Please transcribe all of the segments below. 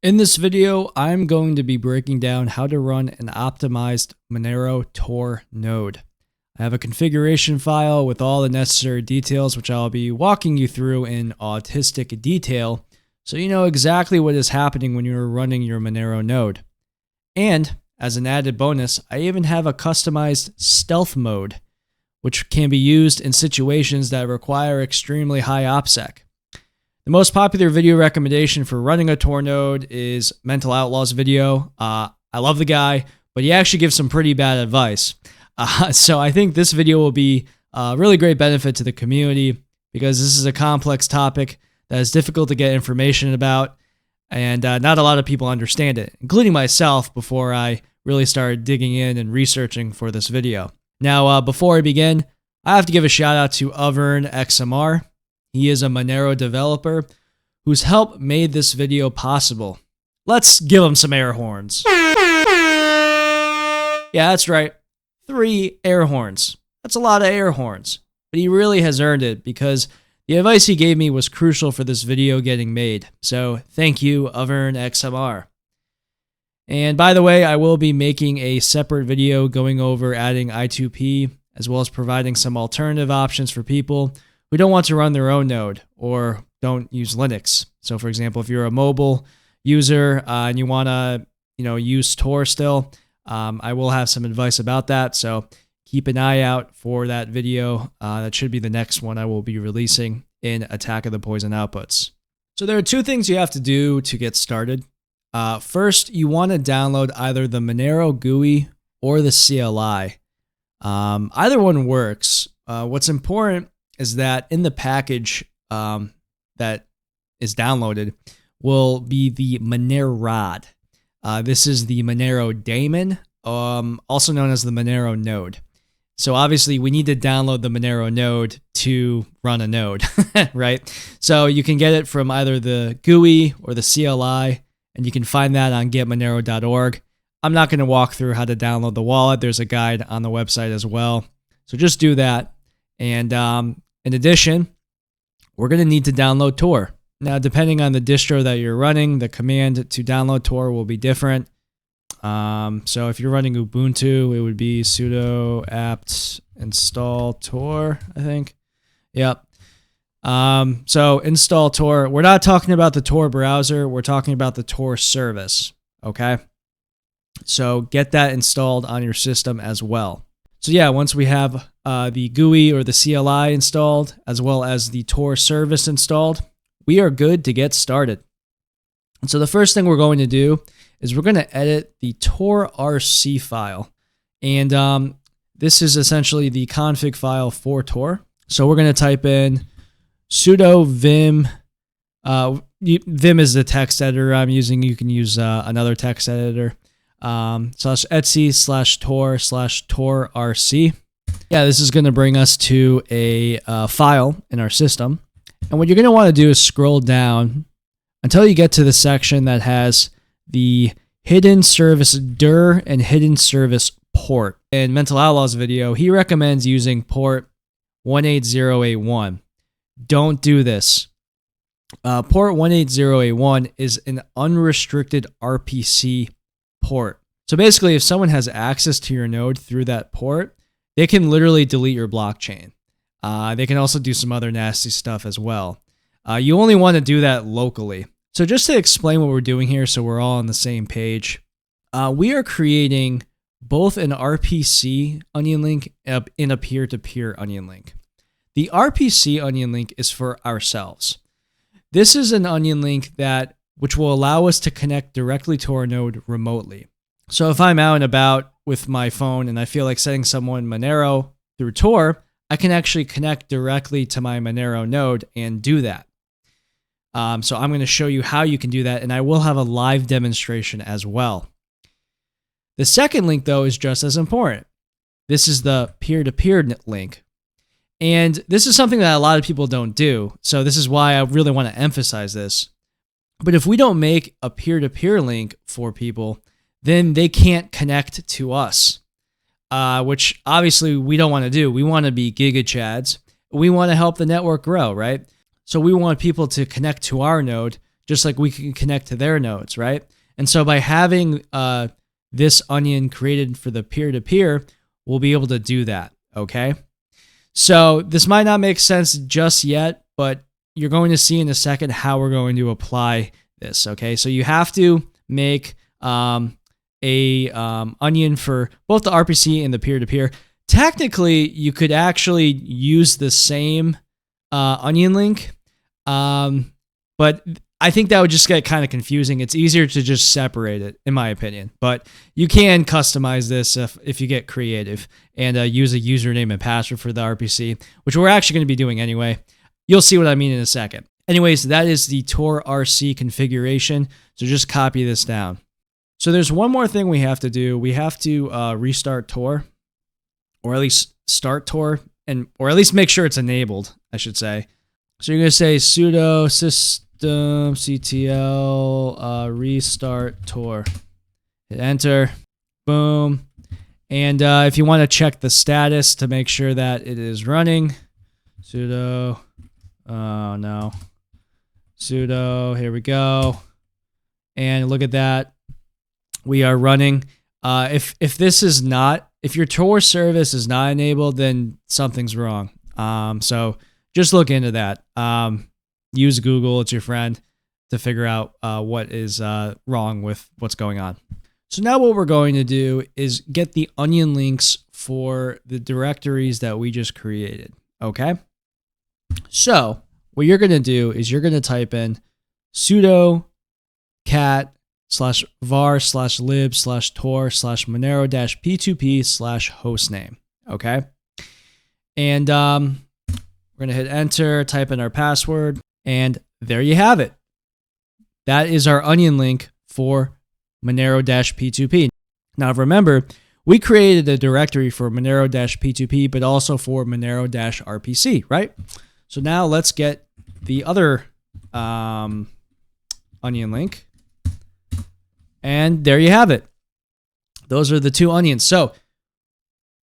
In this video, I'm going to be breaking down how to run an optimized Monero Tor node. I have a configuration file with all the necessary details, which I'll be walking you through in autistic detail, so you know exactly what is happening when you're running your Monero node. And, as an added bonus, I even have a customized stealth mode, which can be used in situations that require extremely high OPSEC. The most popular video recommendation for running a Tor node is Mental Outlaw's video. I love the guy, but he actually gives some pretty bad advice. So I think this video will be a really great benefit to the community because this is a complex topic that is difficult to get information about, and not a lot of people understand it, including myself before I really started digging in and researching for this video. Now, before I begin, I have to give a shout out to AotPO. He is a Monero developer whose help made this video possible. Let's give him some air horns. Yeah, that's right. 3 air horns. That's a lot of air horns. But he really has earned it because the advice he gave me was crucial for this video getting made. So thank you, AotPO. And by the way, I will be making a separate video going over adding I2P, as well as providing some alternative options for people who don't want to run their own node or don't use Linux. So for example, if you're a mobile user and you want to use Tor still, I will have some advice about that. So keep an eye out for that video. That should be the next one I will be releasing in Attack of the Poison Outputs. So there are 2 things you have to do to get started. First, you want to download either the Monero GUI or the CLI. Either one works. What's important is that in the package that is downloaded will be the Monero. This is the Monero daemon, also known as the Monero node. So obviously we need to download the Monero node to run a node, right? So you can get it from either the GUI or the CLI, and you can find that on getmonero.org. I'm not going to walk through how to download the wallet. There's a guide on the website as well. So just do that. And in addition, we're going to need to download Tor. Now, depending on the distro that you're running, the command to download Tor will be different. So if you're running Ubuntu, it would be sudo apt install Tor, I think. Yep. So install Tor. We're not talking about the Tor browser. We're talking about the Tor service. Okay. So get that installed on your system as well. So yeah, once we have the GUI or the CLI installed, as well as the Tor service installed, we are good to get started. And so the first thing we're going to do is we're going to edit the Tor RC file. And this is essentially the config file for Tor. So we're going to type in sudo vim. Vim is the text editor I'm using. You can use another text editor. /etc/tor/torrc. Yeah, this is going to bring us to a file in our system. And what you're going to want to do is scroll down until you get to the section that has the hidden service dir and hidden service port. In Mental Outlaw's video, he recommends using port 18081. Don't do this. Port 18081 is an unrestricted RPC port. So basically, if someone has access to your node through that port, they can literally delete your blockchain. They can also do some other nasty stuff as well. You only want to do that locally. So just to explain what we're doing here so we're all on the same page, we are creating both an RPC onion link and a peer-to-peer onion link. The RPC onion link is for ourselves. This is an onion link which will allow us to connect directly to our node remotely. So if I'm out and about with my phone and I feel like sending someone Monero through Tor, I can actually connect directly to my Monero node and do that. So I'm going to show you how you can do that, and I will have a live demonstration as well. The second link, though, is just as important. This is the peer-to-peer link. And this is something that a lot of people don't do. So this is why I really want to emphasize this. But if we don't make a peer-to-peer link for people, then they can't connect to us, which obviously we don't want to do. We want to be gigachads. We want to help the network grow, right? So we want people to connect to our node just like we can connect to their nodes, right? And so by having this onion created for the peer-to-peer, we'll be able to do that, okay? So this might not make sense just yet, but you're going to see in a second how we're going to apply this, okay? So you have to make onion for both the RPC and the peer-to-peer. Technically, you could actually use the same onion link, but I think that would just get kind of confusing. It's easier to just separate it, in my opinion. But you can customize this if you get creative and use a username and password for the RPC, which we're actually going to be doing anyway. You'll see what I mean in a second. Anyways, that is the Tor RC configuration. So just copy this down. So there's one more thing we have to do. We have to restart Tor, or at least start Tor, or at least make sure it's enabled, I should say. So you're going to say sudo systemctl restart Tor. Hit enter. Boom. And if you want to check the status to make sure that it is running, sudo, oh no, sudo, here we go. And look at that. We are running. If your Tor service is not enabled, then something's wrong. So just look into that. Use Google, it's your friend, to figure out what is wrong with what's going on. So now what we're going to do is get the onion links for the directories that we just created, okay? So what you're going to do is you're going to type in sudo cat /var/lib/tor/monero-p2p/hostname, okay? And we're going to hit enter, type in our password, and there you have it. That is our onion link for Monero-p2p. Now remember, we created a directory for Monero-p2p, but also for Monero-rpc, right? So now let's get the other onion link. And there you have it. Those are the two onions. So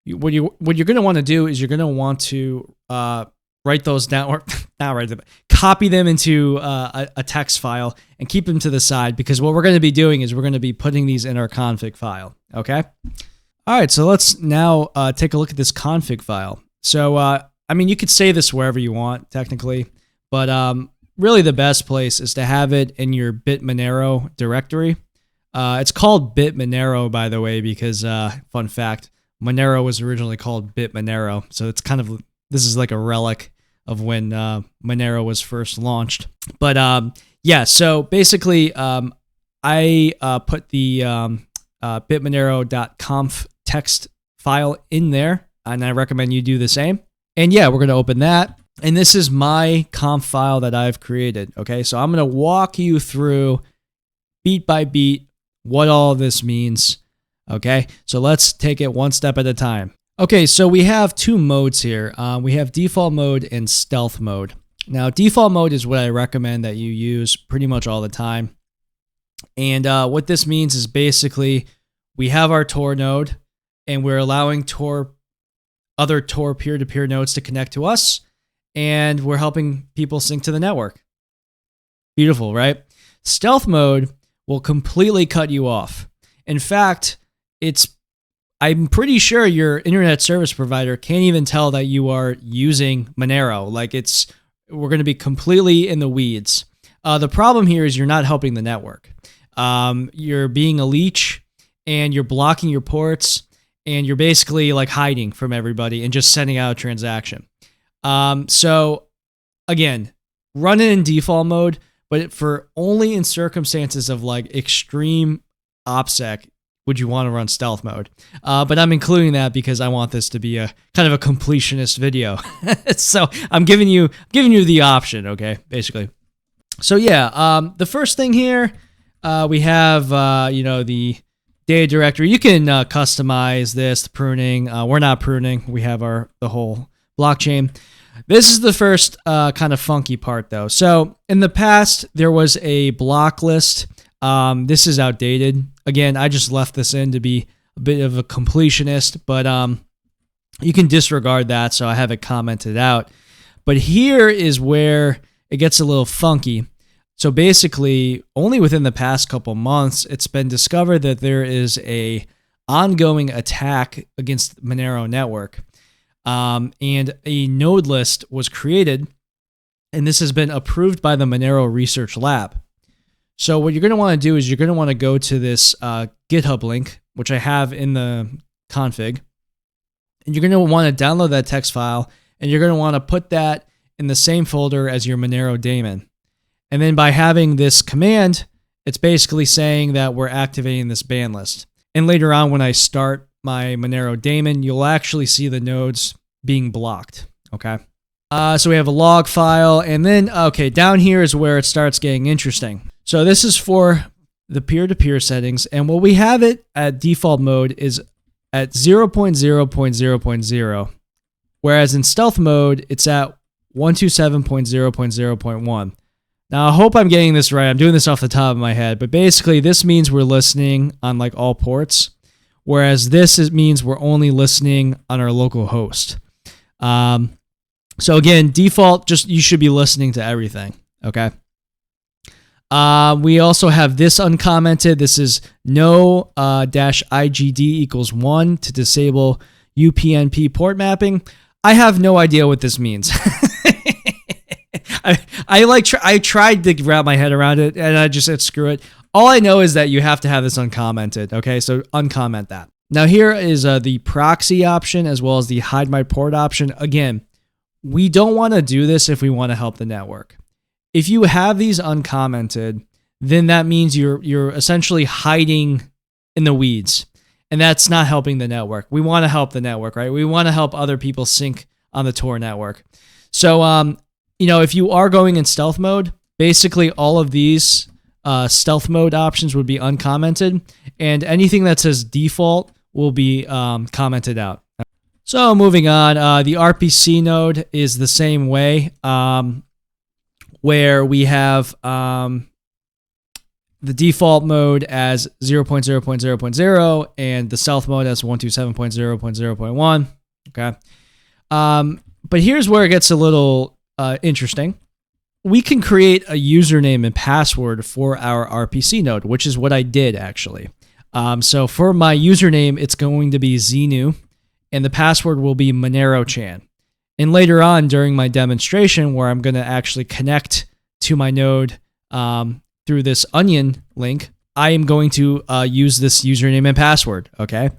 what you're going to want to do is you're going to want to write those down, or not write them, copy them into a text file and keep them to the side, because what we're going to be doing is we're going to be putting these in our config file, okay? All right, so let's now take a look at this config file. So, I mean, you could save this wherever you want, technically, but really the best place is to have it in your bit-monero directory. It's called bit-monero, by the way, because, fun fact, Monero was originally called bit-monero, so it's kind of, this is like a relic of when Monero was first launched. But yeah, so basically I put the bitmonero.conf text file in there, and I recommend you do the same. And yeah, we're going to open that. And this is my conf file that I've created. Okay, so I'm going to walk you through beat by beat what all of this means. Okay, so let's take it one step at a time. Okay, so we have two modes here. We have default mode and stealth mode. Now, default mode is what I recommend that you use pretty much all the time. And what this means is basically we have our Tor node, and we're allowing other Tor peer-to-peer nodes to connect to us, and we're helping people sync to the network. Beautiful, right? Stealth mode will completely cut you off. In fact, I'm pretty sure your internet service provider can't even tell that you are using Monero. Like we're going to be completely in the weeds. The problem here is you're not helping the network. You're being a leech, and you're blocking your ports, and you're basically like hiding from everybody and just sending out a transaction. So again, run it in default mode, but for only in circumstances of like extreme OPSEC would you want to run stealth mode. But I'm including that because I want this to be a kind of a completionist video. So I'm giving you the option, okay, basically. So yeah, the first thing here, we have the data directory. You can customize this, the pruning. We're not pruning. We have the whole blockchain. This is the first kind of funky part, though. So in the past, there was a block list. This is outdated. Again, I just left this in to be a bit of a completionist, but you can disregard that, so I have it commented out. But here is where it gets a little funky. So basically, only within the past couple months, it's been discovered that there is a ongoing attack against the Monero network. And a node list was created, and this has been approved by the Monero Research Lab. So what you're going to want to do is you're going to want to go to this GitHub link, which I have in the config, and you're going to want to download that text file, and you're going to want to put that in the same folder as your Monero daemon. And then by having this command, it's basically saying that we're activating this ban list. And later on, when I start my Monero daemon, you'll actually see the nodes being blocked, okay? So we have a log file, and then, okay, down here is where it starts getting interesting. So this is for the peer-to-peer settings, and what we have it at default mode is at 0.0.0.0, whereas in stealth mode, it's at 127.0.0.1. Now, I hope I'm getting this right. I'm doing this off the top of my head, but basically this means we're listening on like all ports, whereas this means we're only listening on our local host. So again, default, just you should be listening to everything, okay? We also have this uncommented. This is no -IGD equals 1 to disable UPnP port mapping. I have no idea what this means. I tried to wrap my head around it, and I just said screw it. All I know is that you have to have this uncommented, okay? So uncomment that. Now here is the proxy option as well as the hide my port option. Again, we don't want to do this if we want to help the network. If you have these uncommented, then that means you're essentially hiding in the weeds, and that's not helping the network. We want to help the network, right? We want to help other people sync on the Tor network. So, you know, if you are going in stealth mode, basically all of these stealth mode options would be uncommented, and anything that says default will be commented out. So moving on, the RPC node is the same way, where we have the default mode as 0.0.0.0 and the stealth mode as 127.0.0.1. Okay. But here's where it gets a little interesting. We can create a username and password for our RPC node, which is what I did actually. So for my username, it's going to be Xenu, and the password will be MoneroChan. And later on during my demonstration, where I'm going to actually connect to my node through this onion link, I am going to use this username and password, okay?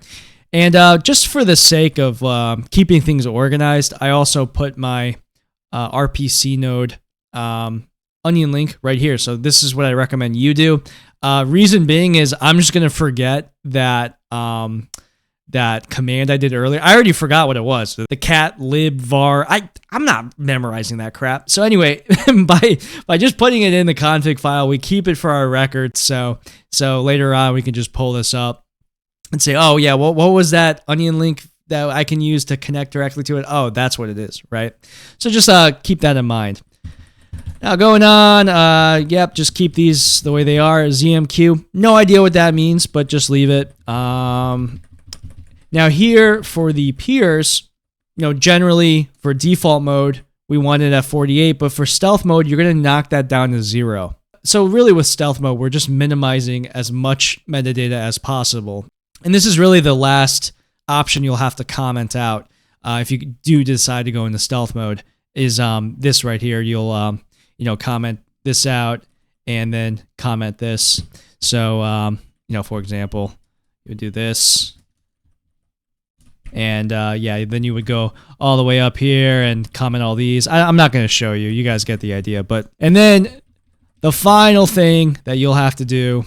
And just for the sake of keeping things organized, I also put my RPC node onion link right here. So this is what I recommend you do. Reason being is I'm just going to forget that that command I did earlier. I already forgot what it was. The cat lib var. I'm not memorizing that crap. So anyway, by just putting it in the config file, we keep it for our records. So later on we can just pull this up and say, oh yeah, what was that onion link that I can use to connect directly to it? Oh, that's what it is, right? So just keep that in mind. Now going on, yep, just keep these the way they are. ZMQ, no idea what that means, but just leave it. Now here for the peers, you know, generally for default mode, we want it at 48, but for stealth mode, you're going to knock that down to 0. So really with stealth mode, we're just minimizing as much metadata as possible. And this is really the last option you'll have to comment out if you do decide to go into stealth mode is this right here. You'll you know, comment this out and then comment this. So you know, for example, you would do this. And yeah, then you would go all the way up here and comment all these. I'm not going to show you. You guys get the idea. And then the final thing that you'll have to do,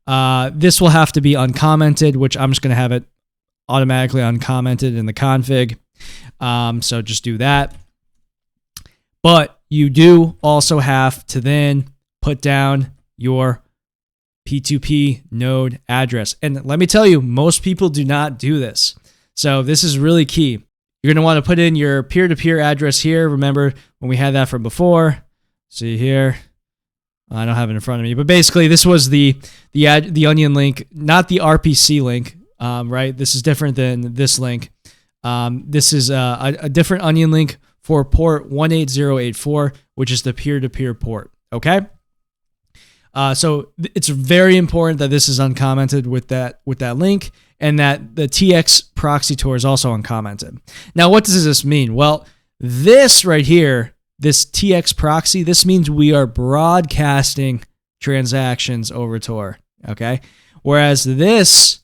this will have to be uncommented, which I'm just going to have it automatically uncommented in the config. So just do that. But you do also have to then put down your P2P node address. And let me tell you, most people do not do this. So this is really key. You're going to want to put in your peer-to-peer address here. Remember when we had that from before? See here. I don't have it in front of me, but basically this was the onion link, not the RPC link, right? This is different than this link. This is a different onion link for port 18084, which is the peer-to-peer port, okay? So it's very important that this is uncommented with that link, and that the TX proxy Tor is also uncommented. Now, what does this mean? Well, this right here, this TX proxy, this means we are broadcasting transactions over Tor, okay? Whereas this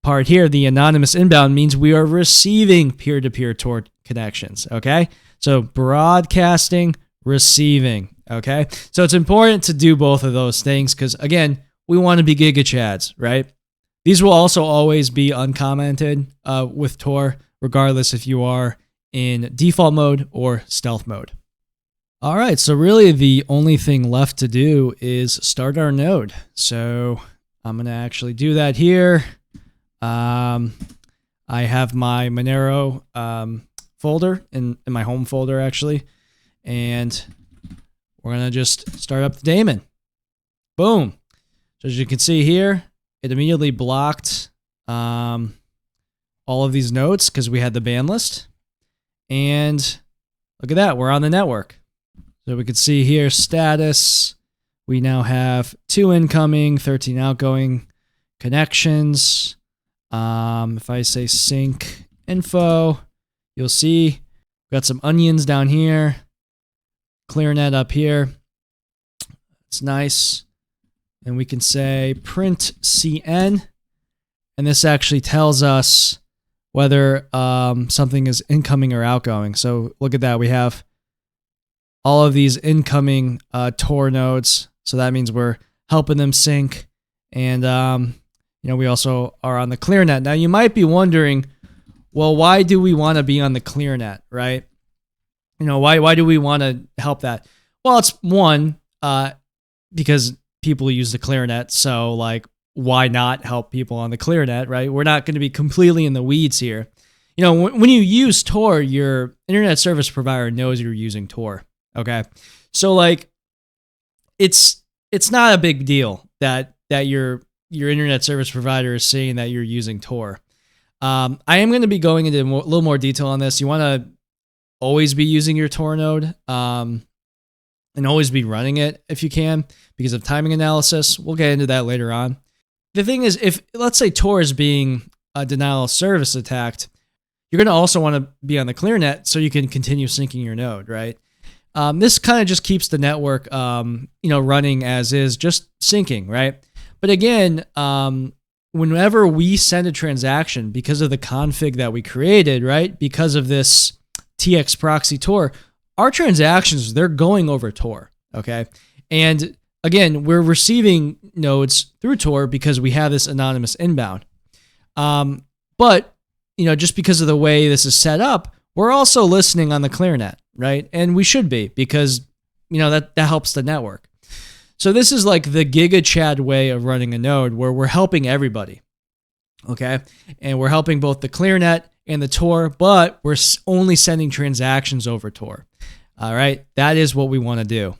part here, the anonymous inbound, means we are receiving peer-to-peer Tor connections, okay? So broadcasting, receiving, okay? So it's important to do both of those things because, again, we want to be gigachads, right? These will also always be uncommented with Tor, regardless if you are in default mode or stealth mode. All right, so really the only thing left to do is start our node. So I'm going to actually do that here. I have my Monero folder in my home folder, actually, and we're going to just start up the daemon. Boom. So as you can see here, it immediately blocked all of these nodes because we had the ban list. And look at that, we're on the network. So we can see here status. We now have 2 incoming, 13 outgoing connections. If I say sync info, you'll see we've got some onions down here. ClearNet up here. It's nice. And we can say print CN. And this actually tells us whether something is incoming or outgoing. So look at that. We have all of these incoming Tor nodes. So that means we're helping them sync. And we also are on the ClearNet. Now you might be wondering, well, why do we want to be on the ClearNet, right? Why do we want to help that? Well, it's one, because people use the ClearNet. So like, why not help people on the ClearNet, right? We're not going to be completely in the weeds here. When you use Tor, your internet service provider knows you're using Tor. Okay. So like, it's not a big deal that your internet service provider is saying that you're using Tor. I am going to be going into a little more detail on this. You want to always be using your Tor node, and always be running it if you can because of timing analysis. We'll get into that later on. The thing is, if let's say Tor is being denial of service attacked, you're going to also want to be on the ClearNet so you can continue syncing your node, right? This kind of just keeps the network, running as is, just syncing, right? But again, whenever we send a transaction, because of the config that we created, right? Because of this TX proxy Tor, our transactions, they're going over Tor, okay? And again, we're receiving nodes through Tor because we have this anonymous inbound. But, just because of the way this is set up, we're also listening on the ClearNet, right? And we should be because, that helps the network. So this is like the GigaChad way of running a node where we're helping everybody, okay? And we're helping both the ClearNet and the Tor, but we're only sending transactions over Tor. All right, that is what we want to do.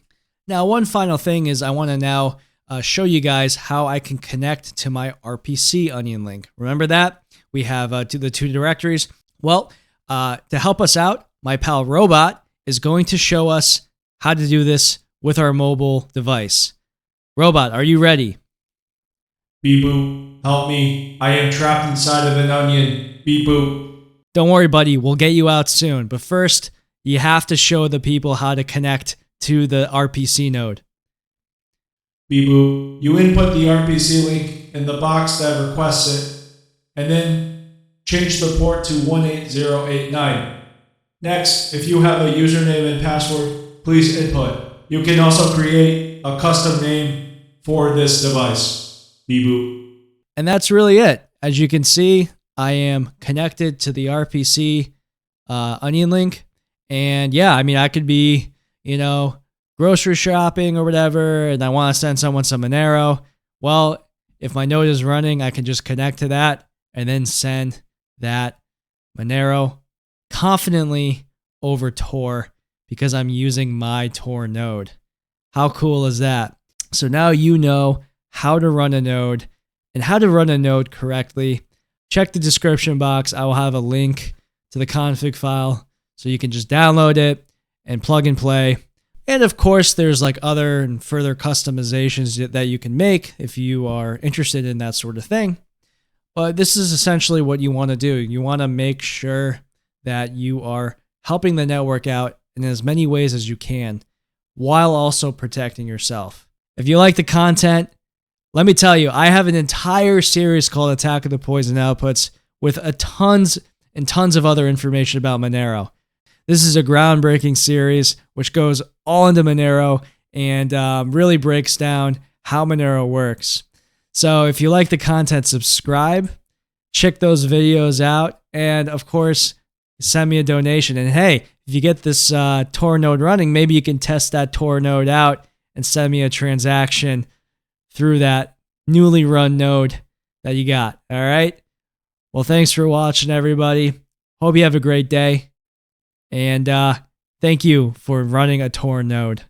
Now, one final thing is I want to now show you guys how I can connect to my RPC onion link. Remember that? We have the two directories. Well, to help us out, my pal Robot is going to show us how to do this with our mobile device. Robot, are you ready? Beep boop, help me. I am trapped inside of an onion. Beep boop. Don't worry, buddy. We'll get you out soon. But first, you have to show the people how to connect to the RPC node. Beep boop. You input the RPC link in the box that requests it, and then change the port to 18089. Next, if you have a username and password, please input. You can also create a custom name for this device. Beep boop. And that's really it. As you can see, I am connected to the RPC onion link. And yeah, I could be, grocery shopping or whatever, and I want to send someone some Monero. Well, if my node is running, I can just connect to that and then send that Monero confidently over Tor because I'm using my Tor node. How cool is that? So now you know how to run a node and how to run a node correctly. Check the description box. I will have a link to the config file so you can just download it and plug and play. And of course, there's like other and further customizations that you can make if you are interested in that sort of thing. But this is essentially what you want to do. You want to make sure that you are helping the network out in as many ways as you can while also protecting yourself. If you like the content, let me tell you, I have an entire series called Attack of the Poison Outputs with tons and tons of other information about Monero. This is a groundbreaking series which goes all into Monero and really breaks down how Monero works. So if you like the content, subscribe, check those videos out, and of course, send me a donation. And hey, if you get this Tor node running, maybe you can test that Tor node out and send me a transaction through that newly run node that you got. All right? Well, thanks for watching, everybody. Hope you have a great day. And thank you for running a Tor node.